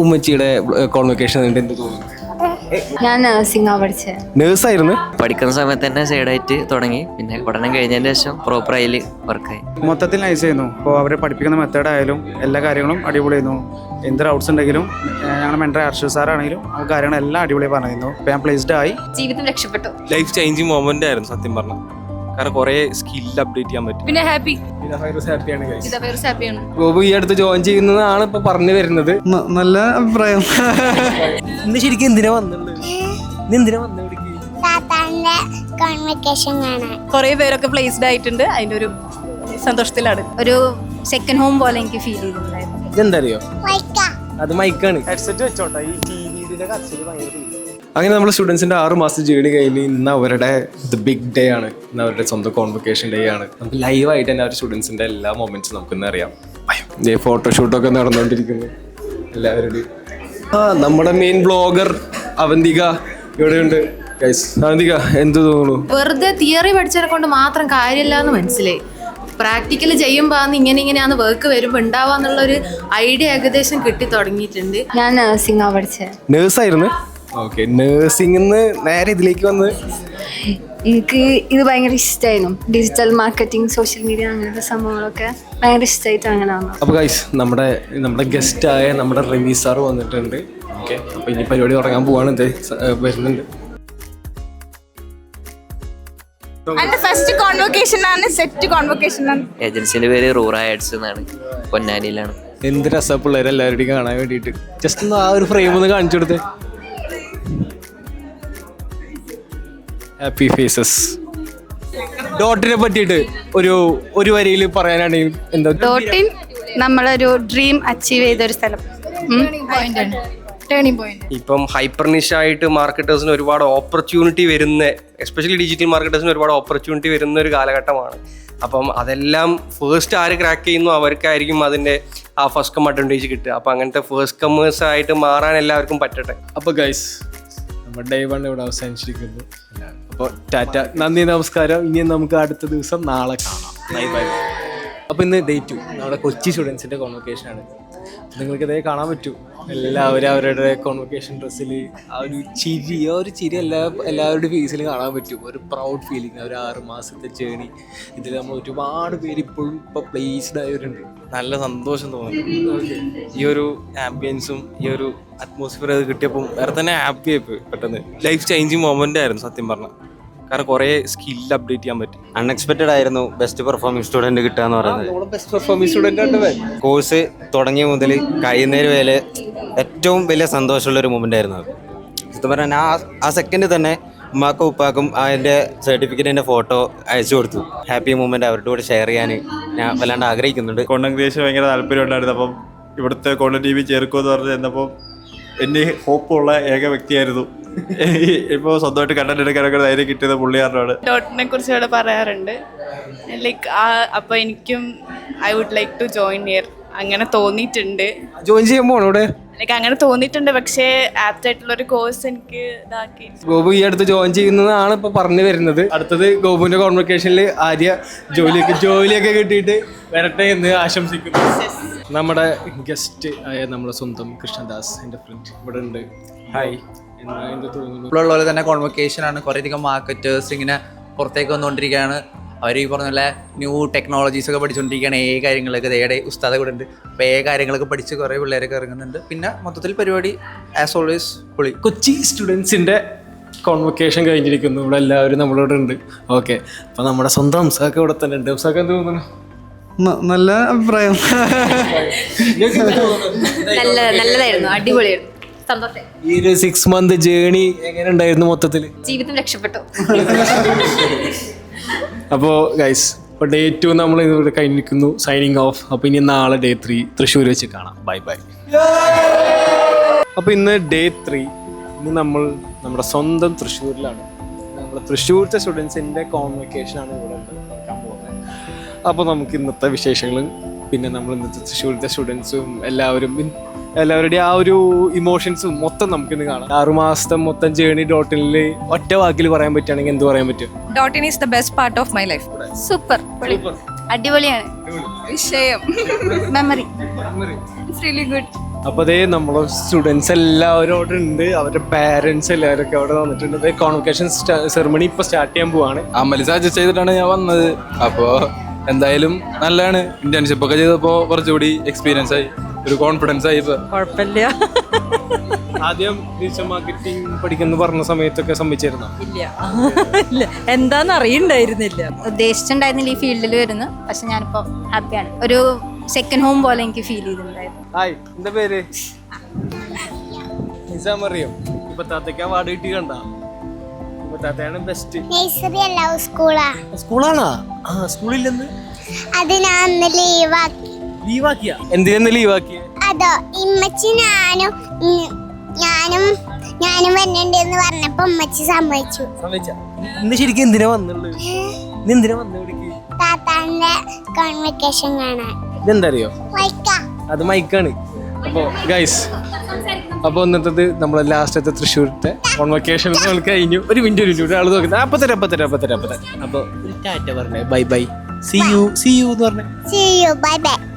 ഉമ്മച്ചിയുടെ convocation എന്ത് തോന്നുന്നു? ഞാൻ നഴ്സിംഗാണ് പഠിച്ചത്. നേഴ്സായിരുന്നു. പഠിക്കുന്ന സമയത്ത് തന്നെ സൈഡായിട്ട് തുടങ്ങി, പിന്നെ പഠനം കഴിഞ്ഞതിന് ശേഷം പ്രോപ്പർ അതിൽ വർക്കായി. മൊത്തത്തിൽ നൈസ് ആയിരുന്നു. അപ്പോൾ അവരെ പഠിപ്പിക്കുന്ന മെത്തേഡായാലും എല്ലാ കാര്യങ്ങളും അടിപൊളിയായിരുന്നു. എന്ത് ഡൗട്ട്സ് ഉണ്ടെങ്കിലും ഞങ്ങളുടെ മെൻറ്റർ അർഷദ് സാറാണെങ്കിലും ആ കാര്യങ്ങളെല്ലാം അടിപൊളി പറഞ്ഞിരുന്നു. അപ്പോൾ ഞാൻ പ്ലേസ്ഡ് ആയി. ജീവിതം രക്ഷപ്പെട്ടു. ലൈഫ് ചേഞ്ചിങ് മൊമെന്റ് ആയിരുന്നു സത്യം പറഞ്ഞാൽ. കാരണം കുറെ സ്കിൽ അപ്ഡേറ്റ് ചെയ്യാൻ പറ്റും. പിന്നെ ഹാപ്പി ഹാപ്പിയാണ്. ഗോപു ഈ അടുത്ത് ജോയിൻ ചെയ്യുന്നതാണ് ഇപ്പൊ പറഞ്ഞു വരുന്നത്. നല്ല അഭിപ്രായം. ഇന്ന് ശരിക്കും എന്തിനാ വന്നുള്ളത്? എന്തിനാ വന്നത്? കുറെ പേരൊക്കെ പ്ലേസ്ഡ് ആയിട്ടുണ്ട്. അതിന്റെ ഒരു സന്തോഷത്തിലാണ്. ഒരു സെക്കൻഡ് ഹോം പോലെ എനിക്ക് ഫീൽ ചെയ്തിട്ടുണ്ടായിരുന്നു. ഇതെന്താ അറിയോ? അത് മൈക്കാണ്. ഹെഡ്സെറ്റ് വെച്ചോട്ടെ. ഈ ടിവിയുടെ കച്ചല് ഭയങ്കര. അങ്ങനെ നമ്മുടെ സ്റ്റുഡൻസിന്റെ 6 മാസം ജേണി കഴിഞ്ഞ് ഇന്ന് അവരുടെ ദ ബിഗ് ഡേ ആണ്. ഇന്ന് അവരുടെ സ്വന്തം കോൺവൊക്കേഷൻ ഡേ ആണ്. നമുക്ക് ലൈവായിട്ട് തന്നെ അവർ സ്റ്റുഡൻസിന്റെ എല്ലാ മൊമെന്റ്സും നമുക്ക് ഇന്ന് അറിയാം. ഫോട്ടോഷൂട്ടൊക്കെ നടന്നുകൊണ്ടിരിക്കുന്നു എല്ലാവരുടെയും. നമ്മുടെ മെയിൻ ബ്ലോഗർ അവന്തിക ഇവിടെയുണ്ട്. അവന്തിക എന്ത് തോന്നുന്നു? വെറുതെ തിയറി പഠിച്ചതിനെ കൊണ്ട് മാത്രം കാര്യമില്ല എന്ന് മനസ്സിലായി. പ്രാക്ടിക്കൽ ചെയ്യുമ്പോൾ ഇങ്ങനെയാണ് വർക്ക് വരുമ്പോൾ ഉണ്ടാവാന്നുള്ളൊരു ഐഡിയ ഏകദേശം കിട്ടി തുടങ്ങിയിട്ടുണ്ട്. ഞാൻ നഴ്സിംഗാണ് പഠിച്ചത്. നേഴ്സായിരുന്നു. ഓക്കെ, നേഴ്സിംഗിന്ന് നേരെ ഇതിലേക്ക് വന്ന് എനിക്ക് ഇത് ഭയങ്കര ഇഷ്ടമായിരുന്നു. ഡിജിറ്റൽ മാർക്കറ്റിംഗ്, സോഷ്യൽ മീഡിയ അങ്ങനത്തെ സംഭവങ്ങളൊക്കെ ഭയങ്കര ഇഷ്ടമായിട്ട് അങ്ങനെ വന്നു. അപ്പോൾ ഗൈസ് നമ്മുടെ ഗസ്റ്റായ നമ്മുടെ റമീ സാർ വന്നിട്ടുണ്ട്. ഓക്കെ, അപ്പോൾ ഇനി പരിപാടി തുടങ്ങാൻ പോവാണ്. വരുന്നുണ്ട്. ഫസ്റ്റ് കോൺവൊക്കേഷൻ ആണ്, സെറ്റ് കോൺവൊക്കേഷൻ ആണ്. ഏജൻസിന്റെ പേര് റൂറ ഹെഡ്സ് എന്നാണ്, പൊന്നാനിയിലാണ്. എന്ത് രസ പിള്ളേർ എല്ലാവരുടെയും കാണാൻ വേണ്ടിയിട്ട്. ജസ്റ്റ് ഒന്ന് ആ ഒരു ഫ്രെയിം ഒന്ന് കാണിച്ചു കൊടുത്തേ. Happy faces. ഡോട്ടിനെ പറ്റിയിട്ട് ഒരു വരിയിൽ പറയാനാണെങ്കിൽ എന്താ? ഡോട്ടിൻ നമ്മളൊരു ഡ്രീം അച്ചീവ് ചെയ്തൊരു സ്ഥലം. Turning point. ഇപ്പം ഹൈപ്പർ നിഷായിട്ട് മാർക്കറ്റേഴ്സിന് ഒരുപാട് ഓപ്പർച്യൂണിറ്റി വരുന്ന, എസ്പെഷ്യലി ഡിജിറ്റൽ മാർക്കറ്റേഴ്സിന് ഒരുപാട് ഓപ്പർച്യൂണിറ്റി വരുന്ന ഒരു കാലഘട്ടമാണ്. അപ്പം അതെല്ലാം ഫേസ്റ്റ് ആര് ക്രാക്ക് ചെയ്യുന്നു അവർക്കായിരിക്കും അതിൻ്റെ ആ ഫസ്റ്റ് കം അഡ്വാൻറ്റേജ് കിട്ടുക. അപ്പം അങ്ങനത്തെ ഫേസ്റ്റ് കമ്മേഴ്സ് ആയിട്ട് മാറാൻ എല്ലാവർക്കും പറ്റട്ടെ. അപ്പോൾ ഗൈസ് നമ്മുടെ ഡേ 1 ഇവിടെ അവസാനിച്ചിരിക്കുന്നു. അപ്പോൾ ടാറ്റ, നന്ദി, നമസ്കാരം. ഇനി നമുക്ക് അടുത്ത ദിവസം നാളെ കാണാം. Bye bye. അപ്പോൾ ഇന്ന് ഡേ 2 നമ്മുടെ കൊച്ചി സ്റ്റുഡൻസിൻ്റെ കോൺവൊക്കേഷനാണ്. നിങ്ങൾക്ക് ഇതേ കാണാൻ പറ്റും. എല്ലാവരും അവരുടെ കോൺവൊക്കേഷൻ ഡ്രസ്സിൽ ആ ഒരു ചിരി എല്ലാവരുടെ ഫേസിൽ കാണാൻ പറ്റും. ഒരു പ്രൗഡ് ഫീലിംഗ്. ഒരു 6 മാസത്തെ ജേണി. ഇതിൽ നമ്മൾ ഒരുപാട് പേര് ഇപ്പോഴും ഇപ്പോൾ പ്ലേസ്ഡ് ആയവരുണ്ട്. നല്ല സന്തോഷം തോന്നുന്നു. ഈ ഒരു ആംബിയൻസും ഈ ഒരു അറ്റ്മോസ്ഫിയർ അത് കിട്ടിയപ്പോൾ വേറെ തന്നെ ഹാപ്പി ആയിപ്പോയി പെട്ടെന്ന്. ലൈഫ് ചേഞ്ചിങ് മൊമെന്റ് ആയിരുന്നു സത്യം പറഞ്ഞാൽ. കാരണം കുറേ സ്കിൽ അപ്ഡേറ്റ് ചെയ്യാൻ പറ്റും. അൺഎക്സ്പെക്റ്റഡ് ആയിരുന്നു ബെസ്റ്റ് പെർഫോമിംഗ് സ്റ്റുഡന്റ് കിട്ടുക എന്ന് പറയുന്നത്. ബെസ്റ്റ് പെർഫോമിംഗ് സ്റ്റുഡൻ്റ് കോഴ്സ് തുടങ്ങിയ മുതൽ കഴിയുന്നതിന് വരെ ഏറ്റവും വലിയ സന്തോഷമുള്ളൊരു മൊമെന്റ് ആയിരുന്നു അത്. സത്യം പറഞ്ഞാൽ ആ സെക്കൻഡ് തന്നെ ഉമ്മാക്കും ഉപ്പാക്കും അതിൻ്റെ സർട്ടിഫിക്കറ്റിൻ്റെ ഫോട്ടോ അയച്ചു കൊടുത്തു. ഹാപ്പി മൊമെന്റ് അവരുടെ കൂടെ ഷെയർ ചെയ്യാൻ ഞാൻ വല്ലാണ്ട് ആഗ്രഹിക്കുന്നുണ്ട്. കോണ്ടന്റ് ക്രിയേഷൻ ഭയങ്കര താല്പര്യം ഉണ്ടായിരുന്നു. അപ്പം ഇവിടുത്തെ കോണ്ടന്റ് ടീം ചേർക്കുമെന്ന് പറഞ്ഞ് ചെന്നപ്പോൾ എന്നെ ഹോപ്പുള്ള ഏക വ്യക്തിയായിരുന്നു. ഇപ്പോൾ സ്വന്തമായിട്ട് കണ്ടന്റ് എടുക്കാനൊക്കെ ധൈര്യം കിട്ടിയത് പുള്ളിയാറിനോട്. ഡോട്ടിനെ കുറിച്ച് ഇവിടെ പറയാറുണ്ട്. ലൈക്ക് അപ്പോൾ എനിക്കും I would like to join here അങ്ങനെ തോന്നിയിട്ടുണ്ട്. ജോയിൻ ചെയ്യുമ്പോൾ ഇവിടെ ലൈക്ക് അങ്ങനെ തോന്നിയിട്ടുണ്ട്. പക്ഷേ ആപ്റ്റ് ആയിട്ടുള്ളൊരു കോഴ്സ് എനിക്ക് ഇതാക്കി. ഗോപു ഈ അടുത്ത് ജോയിൻ ചെയ്യുന്നതാണ് ഇപ്പൊ പറഞ്ഞു വരുന്നത്. അടുത്തത് ഗോപുവിന്റെ കോൺവൊക്കേഷനിൽ ആര്യ ജോലിയൊക്കെ കിട്ടിയിട്ട് വരട്ടെ എന്ന് ആശംസിക്കുന്നു. നമ്മുടെ ഗസ്റ്റ് ആയ നമ്മുടെ സ്വന്തം കൃഷ്ണദാസ്, എൻ്റെ ഫ്രണ്ട് ഇവിടെ ഉണ്ട്. ഹായ്, എന്താ തോന്നുന്നു? ഇപ്പോഴുള്ള പോലെ തന്നെ കോൺവൊക്കേഷൻ ആണ്. കുറേയധികം മാർക്കറ്റേഴ്സ് ഇങ്ങനെ പുറത്തേക്ക് വന്നുകൊണ്ടിരിക്കുകയാണ്. അവർ ഈ പറഞ്ഞ പോലെ ന്യൂ ടെക്നോളജീസ് ഒക്കെ പഠിച്ചുകൊണ്ടിരിക്കുകയാണ്. കാര്യങ്ങളൊക്കെ ഏടെ ഉസ്താദ കൂടെ ഉണ്ട്. അപ്പോൾ കാര്യങ്ങളൊക്കെ പഠിച്ച് കുറേ പിള്ളേരൊക്കെ ഇറങ്ങുന്നുണ്ട്. പിന്നെ മൊത്തത്തിൽ പരിപാടി ആസ് ഓൾവേസ് പൊളി. കൊച്ചി സ്റ്റുഡൻസിൻ്റെ കോൺവൊക്കേഷൻ കഴിഞ്ഞിരിക്കുന്നു. ഇവിടെ എല്ലാവരും നമ്മളോട് ഉണ്ട്. ഓക്കെ, അപ്പോൾ നമ്മുടെ സ്വന്തം ഹംസാക്ക് ഇവിടെ തന്നെ ഉണ്ട്. ഹംസാക്ക് എന്ത് തോന്നുന്നു? നല്ല അഭിപ്രായം. നല്ലതായിരുന്നു, അടിപൊളിയായിരുന്നു. സന്തോഷം. ഈ ഒരു 6 month ജേണി എങ്ങനെ ഉണ്ടായിരുന്നു മൊത്തത്തിൽ? ജീവിതം രക്ഷപ്പെട്ടു. അപ്പോൾ ഗൈസ്, ഇപ്പോൾ ഡേ 2 നമ്മൾ ഇവിടെ കഴിഞ്ഞിരിക്കുന്നു. Signing off. അപ്പോൾ ഇനി നാളെ ഡേ 3 തൃശ്ശൂർ വെച്ച് കാണാം. Bye bye. അപ്പോൾ ഇന്ന് ഡേ 3. ഇന്ന് നമ്മൾ നമ്മുടെ സ്വന്തം തൃശ്ശൂരിലാണ്. നമ്മുടെ തൃശ്ശൂരത്തെ സ്റ്റുഡൻസിൻ്റെ കോൺവൊക്കേഷനാണ് ഇവിടെ നടക്കാൻ പോകുന്നത്. അപ്പോൾ നമുക്ക് ഇന്നത്തെ വിശേഷങ്ങളും പിന്നെ നമ്മൾ ഇന്നത്തെ തൃശ്ശൂരത്തെ സ്റ്റുഡൻസും എല്ലാവരുടെയും ആ ഒരു ഇമോഷൻസും മൊത്തം നമുക്കിന്ന് കാണാം. 6 മാസത്തെ മൊത്തം ജേണി ഡോട്ടിനിൽ ഒറ്റ വാക്കിൽ പറയാൻ പറ്റുകയാണെങ്കിൽ എന്ത് പറയാൻ പറ്റും? ഡോട്ടിൻ is the best part of my life. Super, അടിപൊളിയാണ്. വിഷയം, മെമ്മറി, ഇറ്റ്സ് റിയലി ഗുഡ്. അപ്പോൾ അതേ നമ്മളെ സ്റ്റുഡൻസ് എല്ലാവരും അവിടെ ഉണ്ട്, അവരുടെ പാരൻസ് എല്ലാവരൊക്കെ അവിടെ വന്നിട്ടുണ്ട്. കോൺവൊക്കേഷൻ സെറിമണി ഇപ്പോൾ സ്റ്റാർട്ട് ചെയ്യാൻ പോവാണ്. അമലി സജസ്റ്റ് ചെയ്തിട്ടാണ് ഞാൻ വന്നത്. അപ്പോൾ എന്തായാലും നല്ലതാണ്. ഇന്റേൺഷിപ്പ് ഒക്കെ ചെയ്തപ്പോൾ കുറച്ചുകൂടി എക്സ്പീരിയൻസ് ആയി, ഒരു കോൺഫിഡൻസ് ആയി. ഇപ്പോൾ കുഴപ്പമില്ല. ആദ്യം ഡിജിറ്റൽ മാർക്കറ്റിംഗ് പഠിക്കുന്ന പറഞ്ഞ സമയത്തൊക്കെ സമ്മതിച്ചിരുന്നു? ഇല്ല, എന്താന്ന് അറിയണ്ടായിരുന്നില്ല. ഉദ്ദേശിച്ചിട്ടുണ്ടായിരുന്നില്ല ഈ ഫീൽഡിൽ വരുന്നു, പക്ഷെ ഞാനിപ്പോൾ ഹാപ്പിയാണ്. ഒരു സെക്കൻഡ് ഹോം പോലെ എനിക്ക് ഫീൽ ചെയ്തിട്ടുണ്ടായിരുന്നു. ഹായ്, എന്താ പേര്? നിസാം അറിയോ? ഇപ്പൊ താത്തയ്ക്ക് അവാർഡ് കിട്ടി കണ്ട? ഇപ്പൊ താത്തയാണ് ബെസ്റ്റ്. സ്കൂളാണോ? ആ, സ്കൂളില്ലെന്ന് അത് ഞാൻ ലീവാക്കിയ. എന്തിനാ ലീവാക്കിയ? അതോ ഇമ്മച്ചി ഞാനും വരണ്ടെന്ന് പറഞ്ഞപ്പോ ഉമ്മച്ചി സമ്മതിച്ചു. ഇന്ന് ശരിക്കും എന്തിനാ വന്നുള്ളത്? എന്തിനാ വന്നു ഇവിടേക്ക്? താത്താന്റെ കോൺവെക്കേഷൻ കാണാൻ. ഇതെന്താ അറിയോ? അത് മൈക്കാണ്. അപ്പോൾ ഗൈസ്, അപ്പോൾ ഇന്നത്തെ നമ്മളെ ലാസ്റ്റത്തെ തൃശ്ശൂരത്തെ കോൺവെക്കേഷൻ കഴിഞ്ഞു. ഒരു മിനിറ്റ് ഒരാൾ നോക്കുന്നത്. അപ്പോൾ ഒരു ടാറ്റ പറഞ്ഞേ, ബൈ ബൈ, സി യു എന്ന് പറഞ്ഞേ. See you, bye bye.